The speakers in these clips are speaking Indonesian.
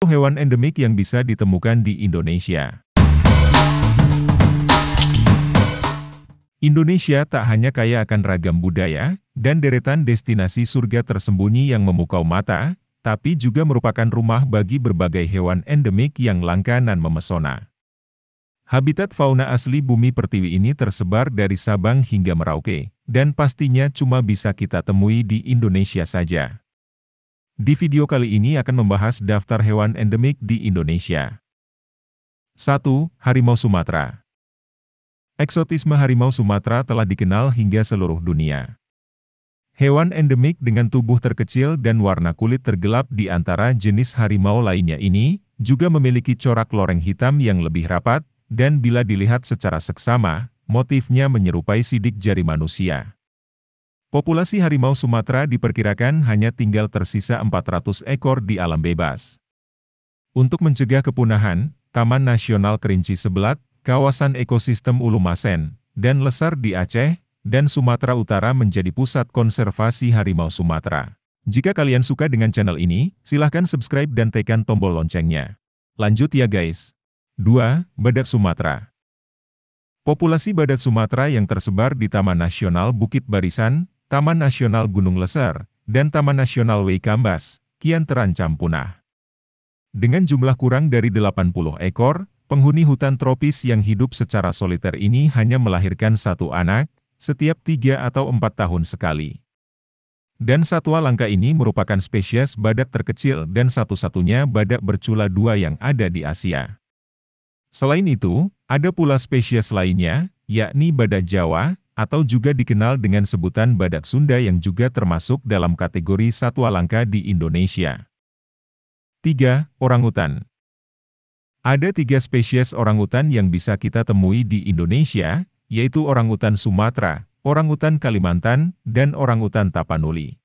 Hewan endemik yang bisa ditemukan di Indonesia. Indonesia tak hanya kaya akan ragam budaya dan deretan destinasi surga tersembunyi yang memukau mata, tapi juga merupakan rumah bagi berbagai hewan endemik yang langka dan memesona. Habitat fauna asli bumi pertiwi ini tersebar dari Sabang hingga Merauke, dan pastinya cuma bisa kita temui di Indonesia saja. Di video kali ini akan membahas daftar hewan endemik di Indonesia. 1. Harimau Sumatera. Eksotisme harimau Sumatera telah dikenal hingga seluruh dunia. Hewan endemik dengan tubuh terkecil dan warna kulit tergelap di antara jenis harimau lainnya ini, juga memiliki corak loreng hitam yang lebih rapat, dan bila dilihat secara seksama, motifnya menyerupai sidik jari manusia. Populasi harimau Sumatera diperkirakan hanya tinggal tersisa 400 ekor di alam bebas. Untuk mencegah kepunahan, Taman Nasional Kerinci Sebelat, Kawasan Ekosistem Ulumasen, dan Lesar di Aceh dan Sumatera Utara menjadi pusat konservasi harimau Sumatera. Jika kalian suka dengan channel ini, silahkan subscribe dan tekan tombol loncengnya. Lanjut ya guys. 2. Badak Sumatera. Populasi badak Sumatera yang tersebar di Taman Nasional Bukit Barisan, Taman Nasional Gunung Lesser, dan Taman Nasional Waikambas, kian terancam punah. Dengan jumlah kurang dari 80 ekor, penghuni hutan tropis yang hidup secara soliter ini hanya melahirkan satu anak, setiap 3 atau 4 tahun sekali. Dan satwa langka ini merupakan spesies badak terkecil dan satu-satunya badak bercula 2 yang ada di Asia. Selain itu, ada pula spesies lainnya, yakni badak Jawa, atau juga dikenal dengan sebutan badak Sunda yang juga termasuk dalam kategori satwa langka di Indonesia. 3. Orangutan. Ada 3 spesies orangutan yang bisa kita temui di Indonesia, yaitu orangutan Sumatera, orangutan Kalimantan, dan orangutan Tapanuli.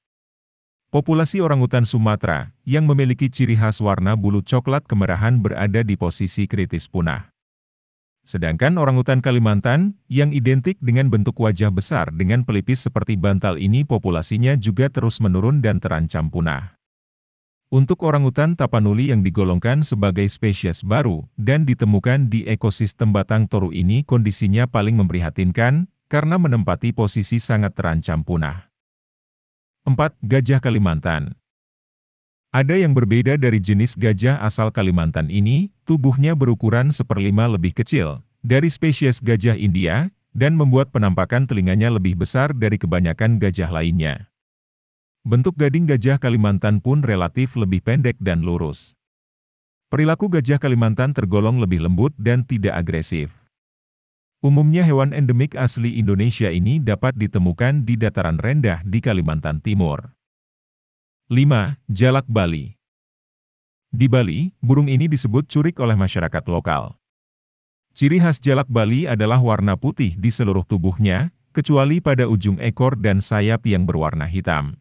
Populasi orangutan Sumatera, yang memiliki ciri khas warna bulu coklat kemerahan berada di posisi kritis punah. Sedangkan orangutan Kalimantan, yang identik dengan bentuk wajah besar dengan pelipis seperti bantal ini populasinya juga terus menurun dan terancam punah. Untuk orangutan Tapanuli yang digolongkan sebagai spesies baru dan ditemukan di ekosistem Batang Toru ini kondisinya paling memprihatinkan, karena menempati posisi sangat terancam punah. 4. Gajah Kalimantan. Ada yang berbeda dari jenis gajah asal Kalimantan ini, tubuhnya berukuran 1/5 lebih kecil dari spesies gajah India, dan membuat penampakan telinganya lebih besar dari kebanyakan gajah lainnya. Bentuk gading gajah Kalimantan pun relatif lebih pendek dan lurus. Perilaku gajah Kalimantan tergolong lebih lembut dan tidak agresif. Umumnya hewan endemik asli Indonesia ini dapat ditemukan di dataran rendah di Kalimantan Timur. 5. Jalak Bali. Di Bali, burung ini disebut curik oleh masyarakat lokal. Ciri khas jalak Bali adalah warna putih di seluruh tubuhnya, kecuali pada ujung ekor dan sayap yang berwarna hitam.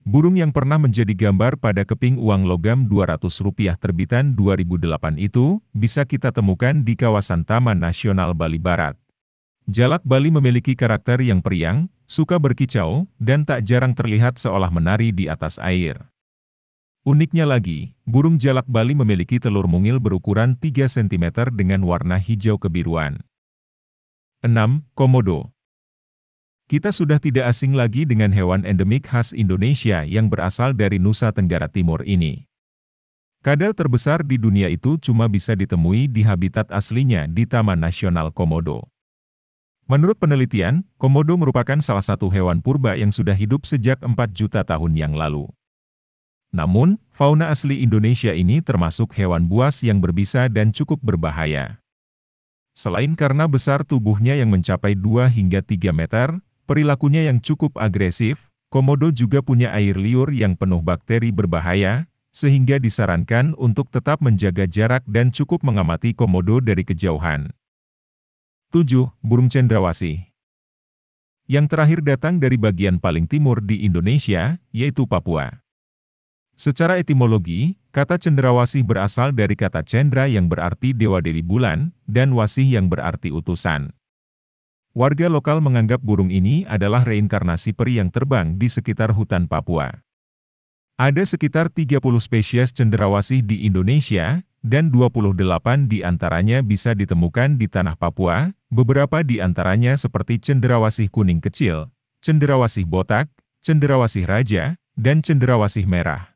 Burung yang pernah menjadi gambar pada keping uang logam Rp200 terbitan 2008 itu, bisa kita temukan di kawasan Taman Nasional Bali Barat. Jalak Bali memiliki karakter yang periang, suka berkicau, dan tak jarang terlihat seolah menari di atas air. Uniknya lagi, burung jalak Bali memiliki telur mungil berukuran 3 cm dengan warna hijau kebiruan. 6. Komodo. Kita sudah tidak asing lagi dengan hewan endemik khas Indonesia yang berasal dari Nusa Tenggara Timur ini. Kadal terbesar di dunia itu cuma bisa ditemui di habitat aslinya di Taman Nasional Komodo. Menurut penelitian, komodo merupakan salah satu hewan purba yang sudah hidup sejak 4 juta tahun yang lalu. Namun, fauna asli Indonesia ini termasuk hewan buas yang berbisa dan cukup berbahaya. Selain karena besar tubuhnya yang mencapai 2 hingga 3 meter, perilakunya yang cukup agresif, komodo juga punya air liur yang penuh bakteri berbahaya, sehingga disarankan untuk tetap menjaga jarak dan cukup mengamati komodo dari kejauhan. 7. Burung cendrawasih. Yang terakhir datang dari bagian paling timur di Indonesia, yaitu Papua. Secara etimologi, kata cendrawasih berasal dari kata cendra yang berarti dewa dewi bulan, dan wasih yang berarti utusan. Warga lokal menganggap burung ini adalah reinkarnasi peri yang terbang di sekitar hutan Papua. Ada sekitar 30 spesies cendrawasih di Indonesia, dan 28 di antaranya bisa ditemukan di tanah Papua, beberapa di antaranya seperti cendrawasih kuning kecil, cendrawasih botak, cendrawasih raja, dan cendrawasih merah.